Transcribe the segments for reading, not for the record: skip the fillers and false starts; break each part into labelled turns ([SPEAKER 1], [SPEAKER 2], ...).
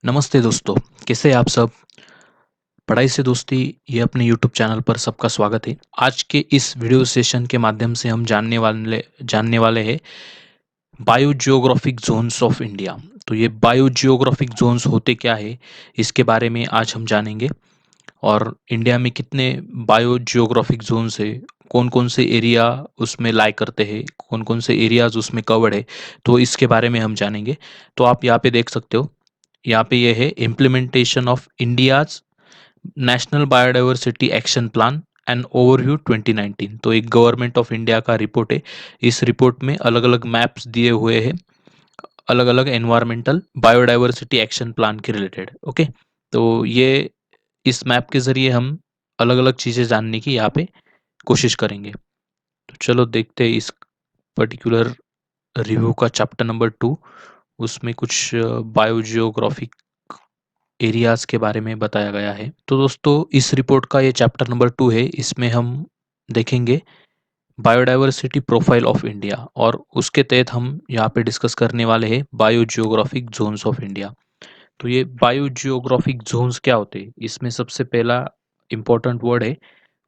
[SPEAKER 1] नमस्ते दोस्तों, कैसे हैं आप सब? पढ़ाई से दोस्ती ये अपने यूट्यूब चैनल पर सबका स्वागत है। आज के इस वीडियो सेशन के माध्यम से हम जानने वाले हैं bio geographic zones of India. तो ये बायो जियोग्राफिक जोन्स होते क्या है, इसके बारे में आज हम जानेंगे। और इंडिया में कितने बायो जियोग्राफिक जोन्स है, कौन कौन से एरिया उसमें लाई करते हैं, कौन कौन से एरियाज उसमें कवर्ड है, तो इसके बारे में हम जानेंगे। तो आप यहाँ पे देख सकते हो, यहाँ पे ये है implementation of India's national biodiversity action plan and overview 2019। तो एक गवर्नमेंट ऑफ इंडिया का रिपोर्ट है। इस रिपोर्ट में अलग अलग मैप्स दिए हुए हैं, अलग अलग एनवायरमेंटल बायोडाइवर्सिटी एक्शन प्लान के रिलेटेड। ओके, तो ये इस मैप के जरिए हम अलग अलग चीज़ें जानने की यहाँ पे कोशिश करेंगे। तो चलो देखते हैं इस पर्टिकुलर रिव्यू का चैप्टर नंबर 2। उसमें कुछ बायोजियोग्राफिक एरियाज के बारे में बताया गया है। तो दोस्तों, इस रिपोर्ट का ये चैप्टर नंबर 2 है। इसमें हम देखेंगे बायोडाइवर्सिटी प्रोफाइल ऑफ इंडिया, और उसके तहत हम यहाँ पे डिस्कस करने वाले हैं bio geographic zones of India. तो ये बायो जियोग्राफिक जोन्स क्या होते हैं, इसमें सबसे पहला इंपॉर्टेंट वर्ड है,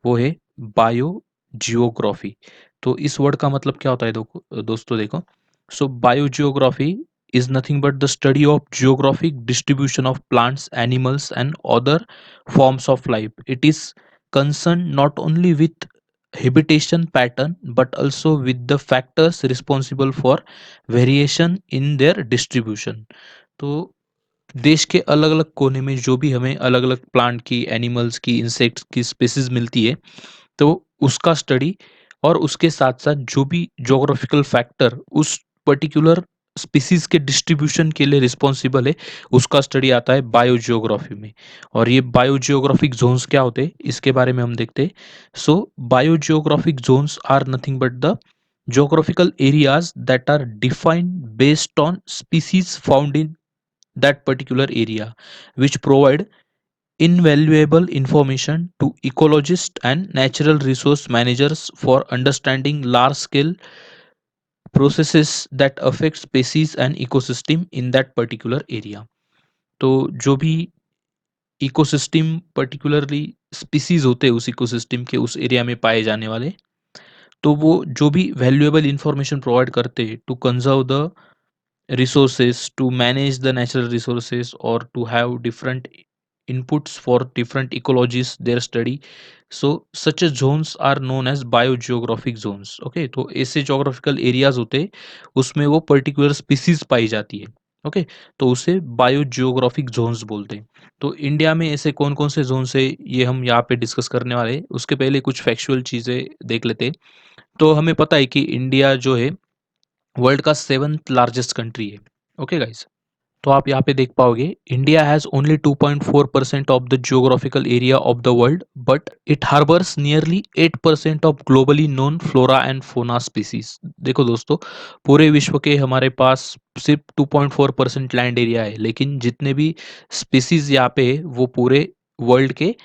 [SPEAKER 1] वो है बायो जियोग्राफी। तो इस वर्ड का मतलब क्या होता है दोस्तों देखो। So biogeography is nothing but the study of geographic distribution of plants, animals, and other forms of life. It is concerned not only with habitation pattern but also with the factors responsible for variation in their distribution. तो देश के अलग अलग कोने में जो भी हमें अलग अलग प्लांट की, एनिमल्स की, इंसेक्ट्स की स्पीसीज मिलती है, तो उसका स्टडी और उसके साथ साथ जो भी ज्योग्राफिकल फैक्टर उस पर्टिकुलर स्पीसीज के डिस्ट्रीब्यूशन के लिए रिस्पॉन्सिबल है, उसका स्टडी आता है बायो जियोग्राफी में। और ये बायो जियोग्राफिक जोन्स क्या होते हैं, इसके बारे में हम देखते हैं। So bio geographic zones are nothing but the geographical areas that are defined based on species found in that particular area, which provide invaluable information to ecologists and natural resource managers for understanding large scale processes that affect species and ecosystem in that particular area. तो जो भी ecosystem particularly species होते हैं उस ecosystem के उस area में पाए जाने वाले, तो वो जो भी वैल्यूएबल इंफॉर्मेशन प्रोवाइड करते हैं to conserve the resources, to manage the natural resources, or to have different inputs for different ecologies their study. So such a zones are known as biogeographic zones. Okay, तो ऐसे geographical areas होते हैं, उसमें वो particular species पाई जाती है। Okay, तो उसे बायोजियोग्राफिक जोन्स बोलते हैं। तो इंडिया में ऐसे कौन कौन से जोन्स है, ये हम यहाँ पे डिस्कस करने वाले हैं। उसके पहले कुछ फैक्चुअल चीज़ें देख लेते हैं। तो हमें पता है कि इंडिया जो है वर्ल्ड का 7th लार्जेस्ट कंट्री है। ओके गाइस, तो आप यहाँ पे देख पाओगे India has only 2.4% of the geographical area of the world, but it harbours nearly 8% of globally known flora and fauna species. देखो दोस्तों, पूरे विश्व के हमारे पास सिर्फ 2.4% लैंड एरिया है, लेकिन जितने भी स्पीसीज यहाँ पे है वो पूरे वर्ल्ड के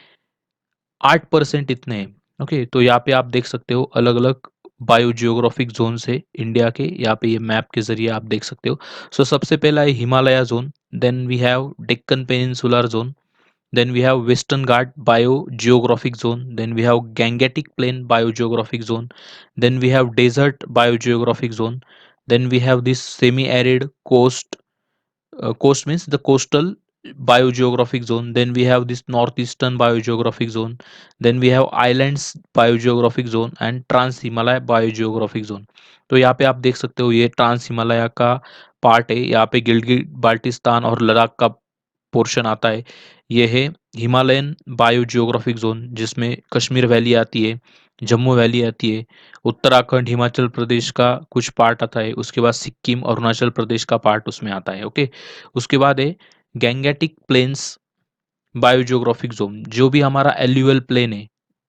[SPEAKER 1] 8% इतने हैं। ओके, तो यहाँ पे आप देख सकते हो अलग अलग बायो जियोग्राफिक जोन से इंडिया के, यहाँ पे ये मैप के जरिए आप देख सकते हो। सो सबसे पहला है Himalaya zone, then we have Deccan peninsular zone, then we have western Ghat biogeographic zone, then we have Gangetic plain biogeographic zone, then we have desert biogeographic zone, then we have this semi arid coast means the coastal biogeographic zone, then we have this northeastern biogeographic zone, then we have islands biogeographic zone and trans himalaya biogeographic zone. तो यहाँ पे आप देख सकते हो ये trans Himalaya का part है, यहाँ पे गिलगित बाल्टिस्तान और लद्दाख का पोर्शन आता है। ये है हिमालयन बायोजियोग्राफिक जोन, जिसमें कश्मीर वैली आती है, जम्मू वैली आती है, उत्तराखंड हिमाचल प्रदेश का कुछ पार्ट आता है, उसके बाद सिक्किम अरुणाचल प्रदेश का पार्ट उसमें आता है। ओके, उसके बाद है गैंगेटिक प्लेन्स बायोजियोग्राफिक जोन, जो भी हमारा एल्यूअल प्लेन है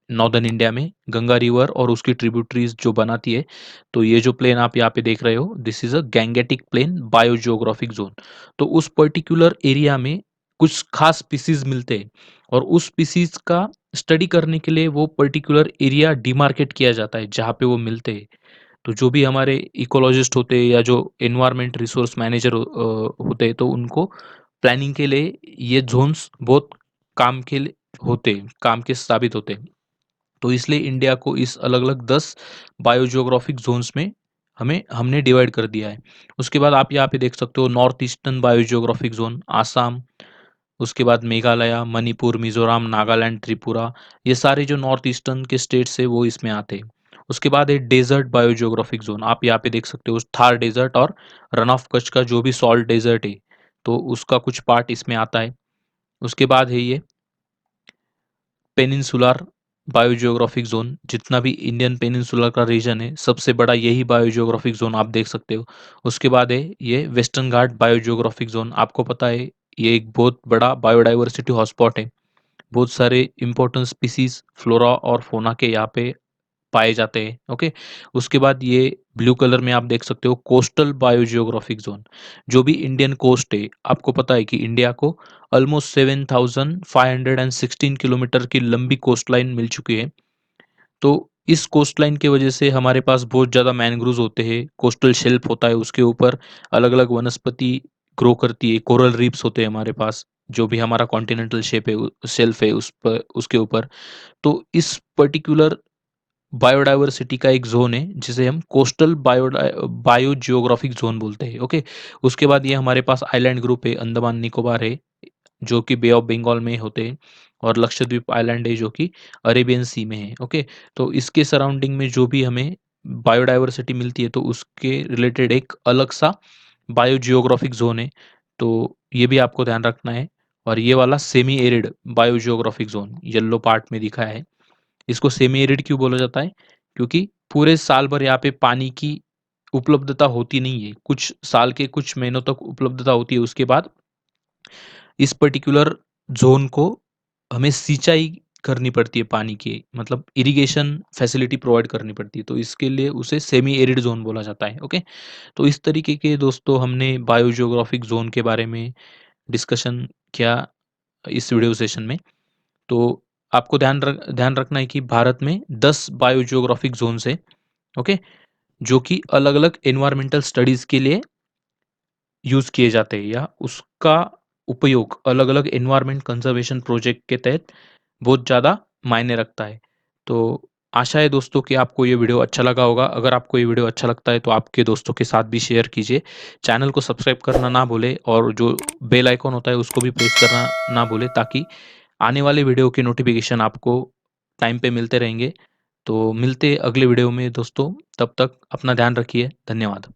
[SPEAKER 1] नॉर्दर्न इंडिया में, गंगा रिवर और उसकी ट्रिब्यूटरीज जो बनाती है, तो ये जो प्लेन आप यहाँ पे देख रहे हो, this is a Gangetic plain biogeographic zone. तो उस पर्टिकुलर एरिया में कुछ खास स्पीसीज मिलते हैं, और उस स्पीसीज का स्टडी करने के लिए वो पर्टिकुलर एरिया डिमार्केट किया जाता है जहाँ पे वो मिलते हैं। तो जो भी हमारे इकोलॉजिस्ट होते हैं या जो एनवायरमेंट रिसोर्स मैनेजर होते हैं, तो उनको प्लानिंग के लिए ये ज़ोन्स बहुत काम के लिए होते हैं, काम के साबित होते हैं। तो इसलिए इंडिया को इस अलग-अलग 10 बायोजियोग्राफिक ज़ोन्स में हमने डिवाइड कर दिया है। उसके बाद आप यहाँ पे देख सकते हो north eastern biogeographic zone, Assam, उसके बाद मेघालय, मणिपुर, मिज़ोरम, नागालैंड, त्रिपुरा, ये सारे जो नॉर्थ ईस्टर्न के स्टेट्स है वो इसमें आते हैं। उसके बाद है डेज़र्ट बायोजियोग्राफिक ज़ोन, आप यहाँ पे देख सकते हो थार डेज़र्ट और रन ऑफ कच्छ का जो भी सॉल्ट डेज़र्ट है, तो उसका कुछ पार्ट इसमें आता है। उसके बाद है ये पेनिनसुलर बायोजियोग्राफिक ज़ोन, जितना भी इंडियन पेनिनसुलर का रीजन है, सबसे बड़ा यही बायोजियोग्राफिक ज़ोन आप देख सकते हो। उसके बाद है ये वेस्टर्न घाट बायोजियोग्राफिक ज़ोन, आपको पता है ये एक बहुत बड़ा बायोडायवर्सिटी हॉटस्पॉट है। बहुत सारे इम्पोर्टेंट स्पीसीज़, फ्लोरा और फ़ौना के यहाँ पे पाए जाते हैं, ओके। उसके बाद ये ब्लू कलर में आप देख सकते हो कोस्टल बायोजियोग्राफिक जोन, जो भी इंडियन कोस्ट है, आपको पता है कि इंडिया को ऑलमोस्ट 7,516 किलोमीटर की लंबी कोस्ट लाइन मिल चुकी है। तो इस कोस्ट लाइन की वजह से हमारे पास बहुत ज़्यादा मैनग्रूव्स होते हैं, कोस्टल शेल्फ होता है, उसके ऊपर अलग अलग वनस्पति ग्रो करती है, कोरल रीफ्स होते हैं हमारे पास, जो भी हमारा कॉन्टिनेंटल शेप है, शेल्फ है, उस पर उसके ऊपर। तो इस पर्टिकुलर बायोडायवर्सिटी का एक ज़ोन है जिसे हम कोस्टल बायोजियोग्राफिक ज़ोन बोलते हैं, ओके। उसके बाद ये हमारे पास आइलैंड ग्रुप है, अंडमान निकोबार है, जो कि बे ऑफ बंगाल में होते हैं, और लक्षद्वीप आइलैंड है जो कि अरेबियन सी में है, ओके। तो इसके सराउंडिंग में जो भी हमें बायोडायवर्सिटी मिलती है तो उसके रिलेटेड एक अलग सा बायोजियोग्राफिक ज़ोन है, तो ये भी आपको ध्यान रखना है। और ये वाला semi arid biogeographic zone yellow part में दिखा है। इसको सेमी एरिड क्यों बोला जाता है? क्योंकि पूरे साल भर यहाँ पे पानी की उपलब्धता होती नहीं है। कुछ साल के कुछ महीनों तक उपलब्धता होती है, उसके बाद इस पर्टिकुलर ज़ोन को हमें सिंचाई करनी पड़ती है पानी की, मतलब इरिगेशन फैसिलिटी प्रोवाइड करनी पड़ती है। तो इसके लिए उसे सेमी एरिड ज़ोन बोला जाता है, ओके। तो इस तरीके के दोस्तों हमने बायोजियोग्राफिक ज़ोन के बारे में डिस्कशन किया इस वीडियो सेशन में। तो आपको ध्यान रखना है कि भारत में 10 बायोजियोग्राफिक ज़ोन्स हैं, ओके, जो कि अलग-अलग एनवायरमेंटल स्टडीज़ के लिए यूज़ किए जाते हैं, या उसका उपयोग अलग-अलग एनवायरनमेंट कंज़र्वेशन प्रोजेक्ट के तहत बहुत ज़्यादा मायने रखता है। तो आशा है दोस्तों कि आपको ये वीडियो अच्छा लगा होगा। अगर आपको ये वीडियो अच्छा लगता है तो आपके दोस्तों के साथ भी शेयर कीजिए। चैनल को सब्सक्राइब करना ना भूलें, और जो बेल आइकन होता है उसको भी प्रेस करना ना भूलें, ताकि आने वाले वीडियो के नोटिफ़िकेशन आपको टाइम पे मिलते रहेंगे। तो मिलते हैं अगले वीडियो में दोस्तों, तब तक अपना ध्यान रखिए। धन्यवाद।